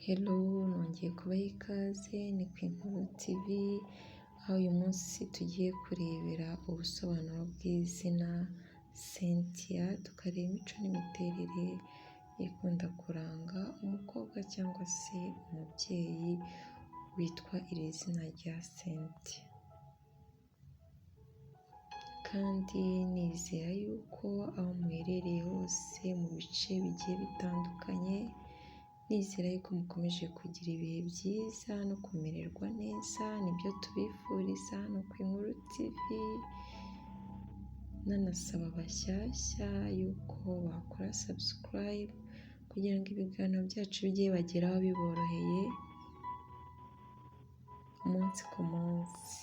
Hello, nongeye kubaha ikaze, ni ku Inkuru TV, aho uyu munsi tugiye kurebera ubusobanuro bw'izina Cynthia, tukareba imico n'imiterere ikunda kuranga umukobwa cyangwa se umubyeyi witwa iri zina rya Cynthia. Kandi nizera yuko aho muherereye hose mu bice bigiye bitandukanye, nizera yuko mukomeje kugira ibihe byiza no kumererwa neza, nibyo tubifuriza hano ku Inkuru TV, nanasaba abashyashya yuko bakora subscribe kugira ngo ibiganiro byacu bijye bibageraho biboroheye umunsi ku munsi.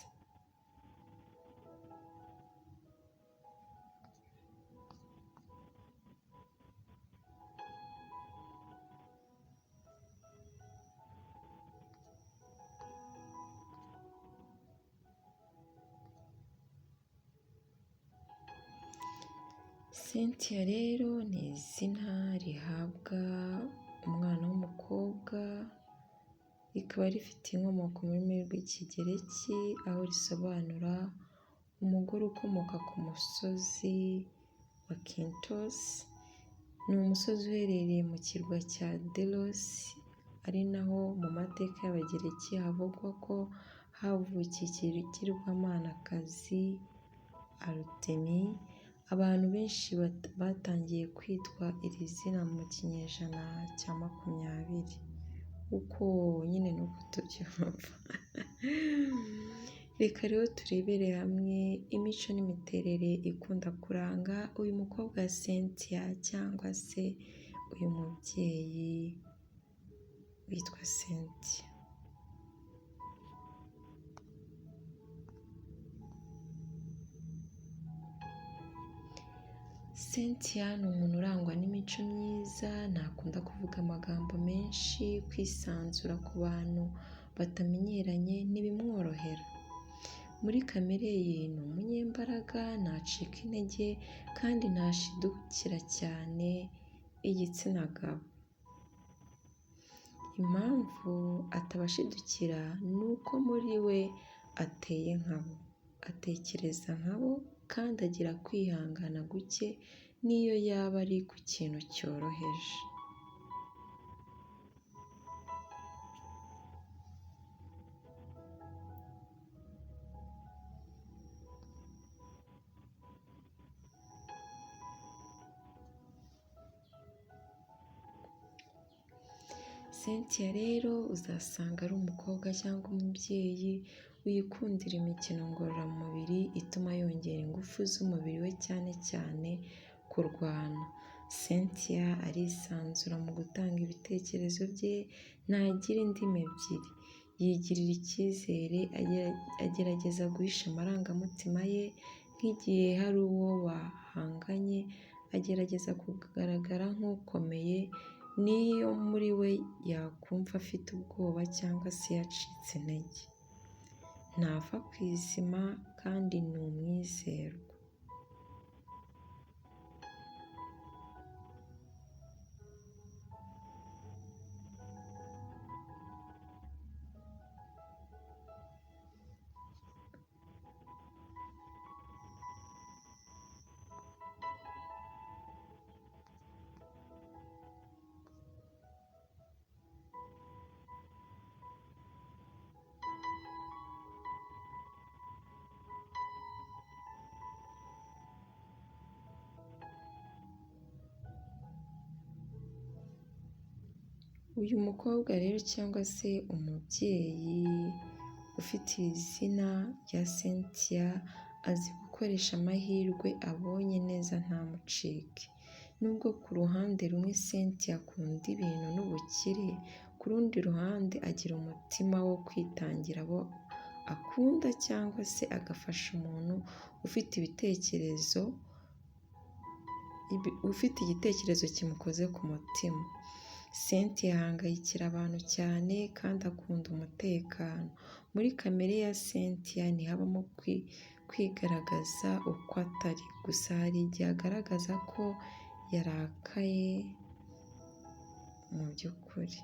Cynthia rero ni izina rihabwa umwana w'umukobwa, rikaba rifite inkomoko mu rurimi rw'Ikigereki, aho risobanura umugore ukomoka ku musozi wa Kintos. Ni umusozi uherereye mu kirwa cya Delos, ari naho mu mateka y'Abagereki havugwa ko havukiye ikigirwamanakazi Arutemi. Abantu benshi batangiye kwitwa iri zina mu kinyejana cya 20, uko nyine nuko tubyumva. Reka rero turebere hamwe imico n'imiterere ikunda kuranga uyu mukobwa Cynthia cyangwa se uyu mubyeyi witwa Cynthia. Cynthia ni umuntu urangwa n'imico myiza, ntakunda kuvuga amagambo menshi, kwisanzura ku bantu batamenyeranye ntibimworohera. Muri kamere ye ni umunyembaraga, ntacika intege kandi ntashidukira cyane igitsina gabo. Impamvu atabashidukira ni uko muri we ateye nkabo, atekereza nkabo kandi agira kwihangana guke n'iyo yaba ari ku kintu cyoroheje. Cynthia rero uzasanga ari umukobwa cyangwa umubyeyi wikundira imikino ngororamubiri ituma yongera ingufu z'umubiri we, cyane cyane kurwana. Cynthia arisanzura mu gutanga ibitekerezo bye, ntagira indimi ebyiri, yigirira icyizere, agerageza guhisha amarangamutima ye, nk'igihe hari uwo bahanganye agerageza kugaragara nk'ukomeye, n'iyo muri we yakumva afite ubwoba cyangwa se yacitse intege. Ntava ku izima kandi ni umwizerwa. Uyu mukobwa rero cyangwa se umubyeyi ufite iri zina rya Cynthia azi gukoresha amahirwe abonye neza ntamucike. Nubwo ku ruhande rumwe Cynthia akunda ibintu n'ubukire, ku rundi ruhande agira umutima wo kwitangira abo akunda cyangwa se agafasha umuntu ufite igitekerezo kimukoze ku mutima. Cynthia ahangayikira abantu cyane kandi akunda umutekano. Muri kamere ya Cynthia ntihabamo kwigaragaza uko atari, gusa hari igihe agaragaza ko yarakaye mu by'ukuri.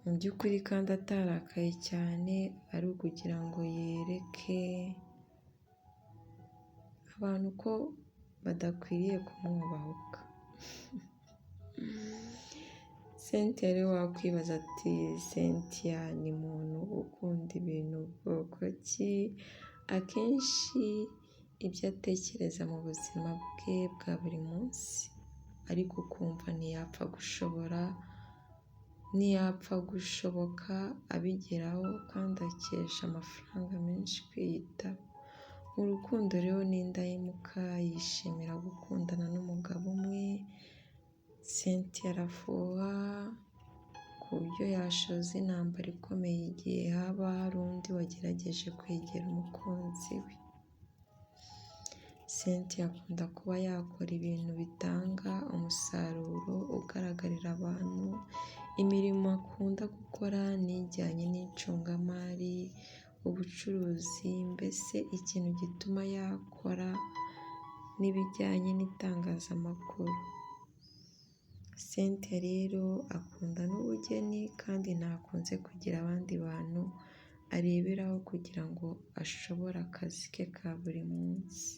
mu by'ukuri kandi atarakaye cyane, ari ukugira ngo yereke abantu ko badakwiriye kumwubahuka. Cynthia rero wakwibaza ati Cynthia ni muntu ukunda ibintu bwoko ki? Akenshi ibyo atekereza mu buzima bwe bwa buri munsi, ariko ukumva ntiyapfa gushoboka abigeraho, kandi akesha amafaranga menshi kwiyitaho. Mu rukundo rero ni indahemuka, yishimira gukundana n'umugabo umwe. Cynthia arafuha ku buryo yashoza intambara ikomeye igihe haba hari undi wagerageje kwegera umukunzi we. Cynthia akunda kuba yakora ibintu bitanga umusaruro ugaragarira abantu. Imirimo akunda gukora ni ijyanye n'icungamari, ubucuruzi, mbese ikintu gituma yakora n'ibijyanye n'itangazamakuru. Cynthia rero akunda n'ubugeni, kandi ntakunze kugira abandi bantu areberaho kugira ngo ashobore akazi ke ka buri munsi.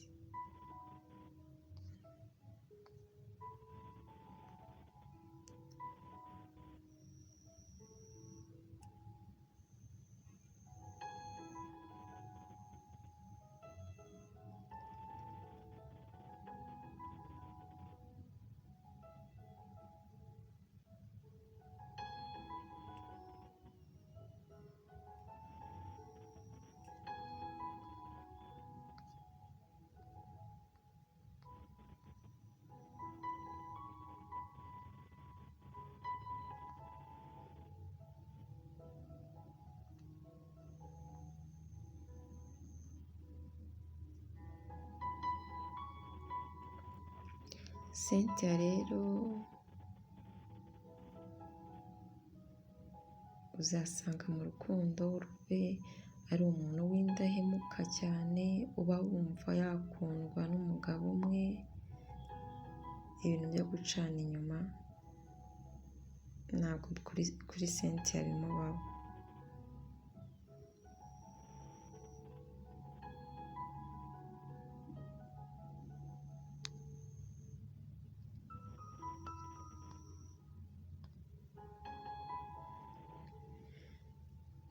Cynthia rero uzasanga mu rukundo rwe ari umuntu w'indahemuka cyane, uba wumva yakundwa n'umugabo umwe. Ibintu byo gucana inyuma ntabwo kuri Cynthia bimubaho.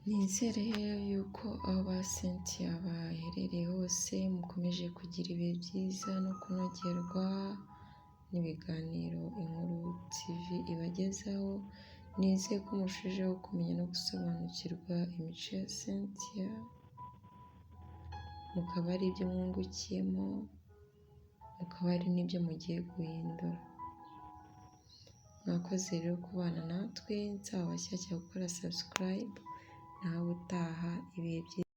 Nizere yuko aho ba Cynthia baherereye hose mukomeje kugira ibihe byiza no kunogerwa n'ibiganiro Inkuru TV ibagezaho. Nizeye ko murushijeho kumenya no gusobanukirwa imico ya Cynthia, mukaba ari ibyo mwungukiyemo, mukaba ari n'ibyo mugiye guhindura. Mwakoze rero kubana natwe, nsaba abashyashya gukora subscribe. Nawe utaha ibihe byiza.